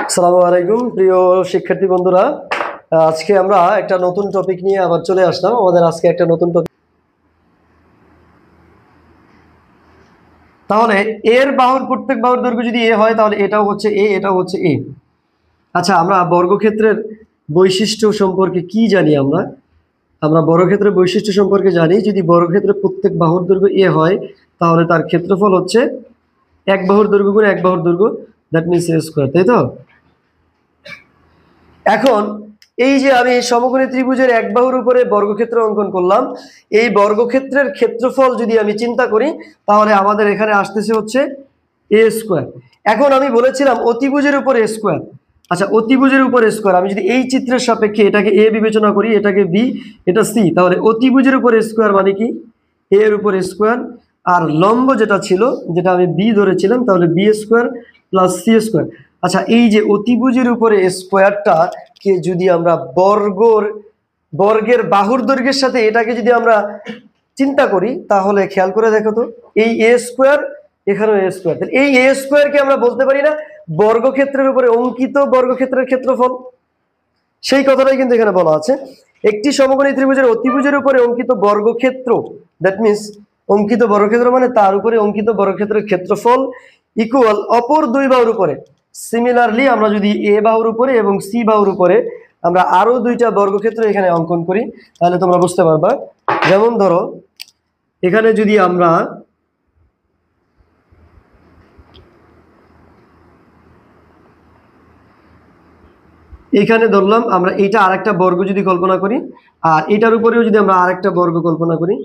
আসসালামু আলাইকুম প্রিয় শিক্ষার্থী বন্ধুরা, আজকে আমরা একটা নতুন টপিক নিয়ে আবার চলে আসলাম। আমাদের আজকে একটা নতুন টপিক, তাহলে এর বাহুর প্রত্যেক বাহুর দৈর্ঘ্য যদি এ হয় তাহলে এটাও হচ্ছে এ, এটাও হচ্ছে এ। আচ্ছা, আমরা বর্গক্ষেত্রের বৈশিষ্ট্য সম্পর্কে কি জানি? আমরা বর্গক্ষেত্রের বৈশিষ্ট্য সম্পর্কে জানি, যদি বর্গক্ষেত্রের প্রত্যেক বাহুর দৈর্ঘ্য এ হয় তাহলে তার ক্ষেত্রফল হচ্ছে এক বাহুর দৈর্ঘ্য গুণ এক বাহুর দৈর্ঘ্য, দ্যাট মিনস এ স্কয়ার, তাই তো? এখন এই যে আমি সমকোণী ত্রিভুজের এক বাহুর উপরে বর্গক্ষেত্র অঙ্কন করলাম, এই বর্গক্ষেত্রের ক্ষেত্রফল যদি আমি চিন্তা করি তাহলে আমাদের এখানে আসতেছে হচ্ছে এ স্কোয়ার। এখন আমি বলেছিলাম অতিভুজের উপর এ স্কোয়ার। আচ্ছা, অতিভুজের উপর স্কোয়ার, আমি যদি এই চিত্রের সাপেক্ষে এটাকে এ বিবেচনা করি, এটাকে বি, এটা সি, তাহলে অতিভুজের উপর স্কোয়ার মানে কি? এ এর উপর স্কোয়ার, আর লম্ব যেটা ছিল, যেটা আমি বি ধরেছিলাম, তাহলে B square plus C square. আচ্ছা, এই যে অতিভুজের উপরে স্কোয়ারটা কে যদি আমরা বর্গের বাহুর দৈর্ঘ্যের সাথে এটাকে যদি আমরা চিন্তা করি তাহলে খেয়াল করে দেখো তো, এই এ স্কোয়ার, এখানেও এ স্কোয়ার, এই এ স্কোয়ারকে আমরা বলতে পারি না বর্গক্ষেত্রের উপরে অঙ্কিত বর্গক্ষেত্রের ক্ষেত্রফল? সেই কথাটাই কিন্তু এখানে বলা আছে। একটি সমকোণী ত্রিভুজের অতিভুজের উপরে অঙ্কিত বর্গক্ষেত্র, দ্যাট মিনস অঙ্কিত বর্গক্ষেত্র মানে তার উপরে অঙ্কিত বর্গক্ষেত্রের ক্ষেত্রফল ইকুয়াল অপর দুই বাহুর উপরে। সিমিলারলি আমরা যদি এ বাহুর উপরে এবং সি বাহুর উপরে আমরা আরো দুইটা বর্গক্ষেত্র এখানে অঙ্কন করি তাহলে তোমরা বুঝতে পারবা। যেমন ধরো, এখানে যদি আমরা এখানে ধরলাম, আমরা এইটা আরেকটা বর্গ যদি কল্পনা করি, আর এটার উপরেও যদি আমরা আরেকটা বর্গ কল্পনা করি,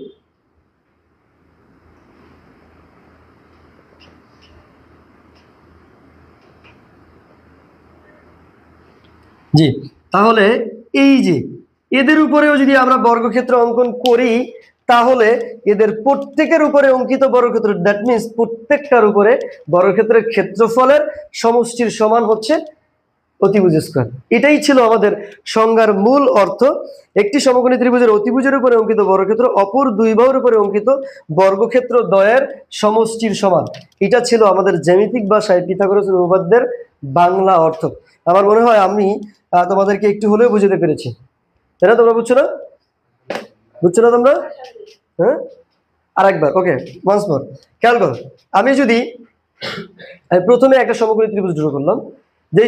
জি, তাহলে এই যে এদের উপরেও যদি আমরা বর্গক্ষেত্র অঙ্কন করি তাহলে এদের প্রত্যেকের উপরে অঙ্কিত বর্গক্ষেত্র, দ্যাট মিনস প্রত্যেকটার উপরে বর্গক্ষেত্রের ক্ষেত্রফলের সমষ্টির সমান হচ্ছে অতিভুজ স্কয়ার। এটাই ছিল আমাদের সংজ্ঞার মূল অর্থ। একটি সমকোণী ত্রিভুজের অতিভুজের উপরে অঙ্কিত বর্গক্ষেত্র অপর দুই বাহুর উপরে অঙ্কিত বর্গক্ষেত্র দ্বয়ের সমষ্টির সমান। এটা ছিল আমাদের জ্যামিতিক ভাষায় পিথাগোরাসের উপপাদ্যের বাংলা অর্থ। আমার মনে হয় আমি তোমাদেরকে একটু হলেও বুঝাতে পেরেছি, তাই না? তোমরা বুঝছো না? বুঝছো না তোমরা? হ্যাঁ, আরেকবার, ওকে, ওয়ান্স মোর। খেয়াল করো, আমি প্রথমে একটা সমকোণী ত্রিভুজ ড্র করলাম, যে